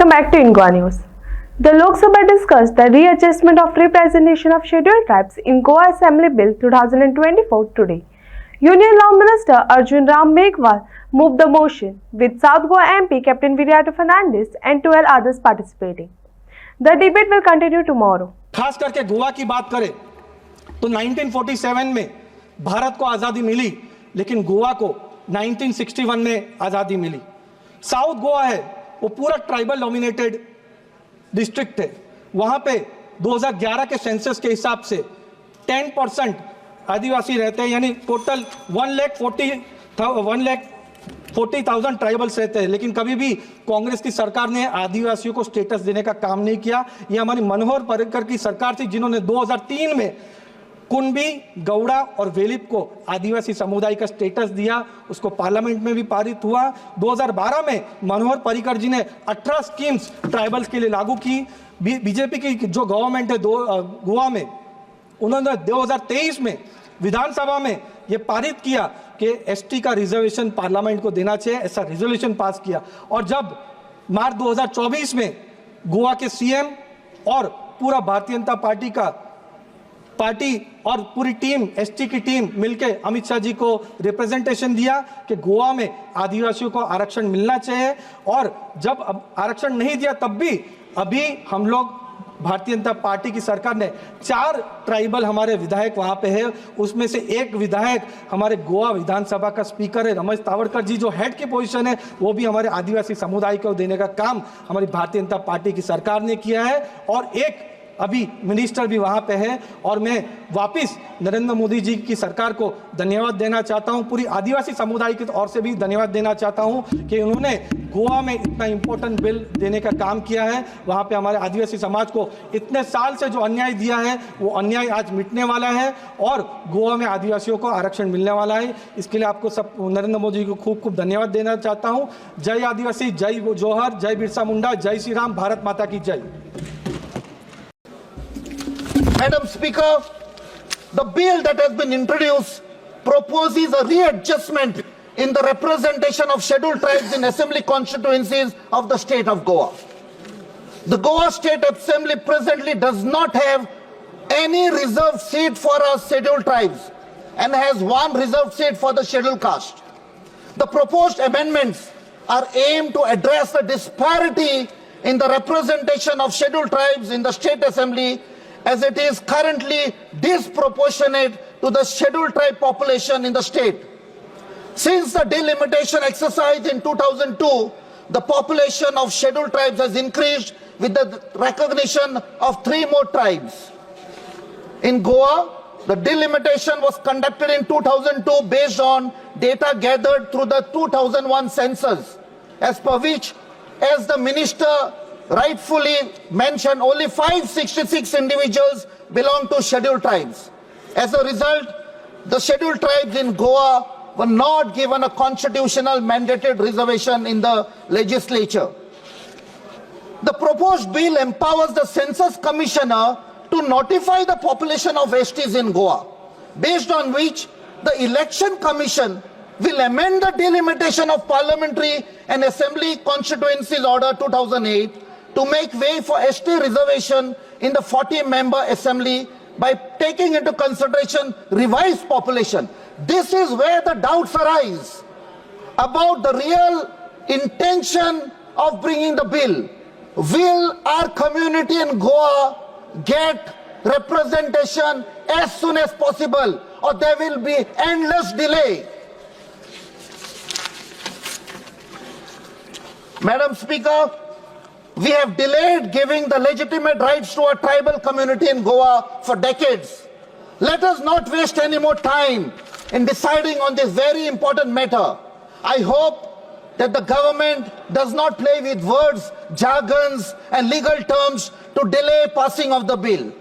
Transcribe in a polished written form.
Welcome back to Ingwa News. The Lok Sabha discussed the readjustment of representation of scheduled tribes in Goa Assembly Bill 2024 today. Union Law Minister Arjun Ram Meghwal moved the motion, with South Goa MP Captain Viriato Fernandes and 12 others participating. The debate will continue tomorrow. खास करके गोवा की बात करें तो 1947 में भारत को आज़ादी मिली, लेकिन गोवा को 1961 में आज़ादी मिली। साउथ गोवा है वो पूरा ट्राइबल डोमिनेटेड डिस्ट्रिक्ट है। वहाँ पे 2011 के सेंसस के हिसाब से 10% आदिवासी रहते हैं, यानी टोटल 1,40,000 ट्राइबल्स रहते हैं। लेकिन कभी भी कांग्रेस की सरकार ने आदिवासियों को स्टेटस देने का काम नहीं किया। ये हमारी मनोहर पर्रिकर की सरकार थी जिन्होंने 2003 में कुणबी, गौड़ा और वेलिप को आदिवासी समुदाय का स्टेटस दिया। उसको पार्लियामेंट में भी पारित हुआ। 2012 में मनोहर पर्रिकर जी ने 18 स्कीम्स ट्राइबल्स के लिए लागू की। बीजेपी की जो गवर्नमेंट है गोवा में, उन्होंने 2023 में विधानसभा में ये पारित किया कि एसटी का रिजर्वेशन पार्लियामेंट को देना चाहिए, ऐसा रिजोल्यूशन पास किया। और जब मार्च 2024 में गोवा के सीएम और पूरा भारतीय जनता पार्टी और पूरी टीम, एसटी की टीम मिलकर अमित शाह जी को रिप्रेजेंटेशन दिया कि गोवा में आदिवासियों को आरक्षण मिलना चाहिए। और जब आरक्षण नहीं दिया तब भी अभी हम लोग भारतीय जनता पार्टी की सरकार ने 4 ट्राइबल हमारे विधायक वहां पे है, उसमें से एक विधायक हमारे गोवा विधानसभा का स्पीकर है रमेश तावड़कर जी, जो हेड की पोजीशन है वो भी हमारे आदिवासी समुदाय को देने का काम हमारी भारतीय जनता पार्टी की सरकार ने किया है। और एक अभी मिनिस्टर भी वहां पे है। और मैं वापस नरेंद्र मोदी जी की सरकार को धन्यवाद देना चाहता हूं, पूरी आदिवासी समुदाय की ओर से भी धन्यवाद देना चाहता हूं कि उन्होंने गोवा में इतना इंपॉर्टेंट बिल देने का काम किया है। वहां पे हमारे आदिवासी समाज को इतने साल से जो अन्याय दिया है वो अन्याय आज मिटने वाला है और गोवा में आदिवासियों को आरक्षण मिलने वाला है। इसके लिए आपको सब नरेंद्र मोदी जी को खूब खूब धन्यवाद देना चाहता हूँ। जय आदिवासी, जय जोहर, जय बिरसा मुंडा, जय श्री राम, भारत माता की जय। Madam Speaker, the bill that has been introduced proposes a readjustment in the representation of scheduled tribes in assembly constituencies of the state of Goa. The Goa State Assembly presently does not have any reserved seat for our scheduled tribes and has 1 reserved seat for the scheduled caste. The proposed amendments are aimed to address the disparity in the representation of scheduled tribes in the state assembly, as it is currently disproportionate to the scheduled tribe population in the state. Since the delimitation exercise in 2002, the population of scheduled tribes has increased with the recognition of 3 more tribes. In Goa, the delimitation was conducted in 2002 based on data gathered through the 2001 census, as per which, as the minister rightfully mentioned, only 566 individuals belong to scheduled tribes. As a result, the scheduled tribes in Goa were not given a constitutional mandated reservation in the legislature. The proposed bill empowers the census commissioner to notify the population of STs in Goa, based on which the election commission will amend the delimitation of parliamentary and assembly constituencies order 2008 to make way for ST reservation in the 40-member assembly by taking into consideration revised population. This is where the doubts arise about the real intention of bringing the bill. Will our community in Goa get representation as soon as possible, or there will be endless delay? Madam Speaker, we have delayed giving the legitimate rights to our tribal community in Goa for decades. Let us not waste any more time in deciding on this very important matter. I hope that the government does not play with words, jargons and legal terms to delay passing of the bill.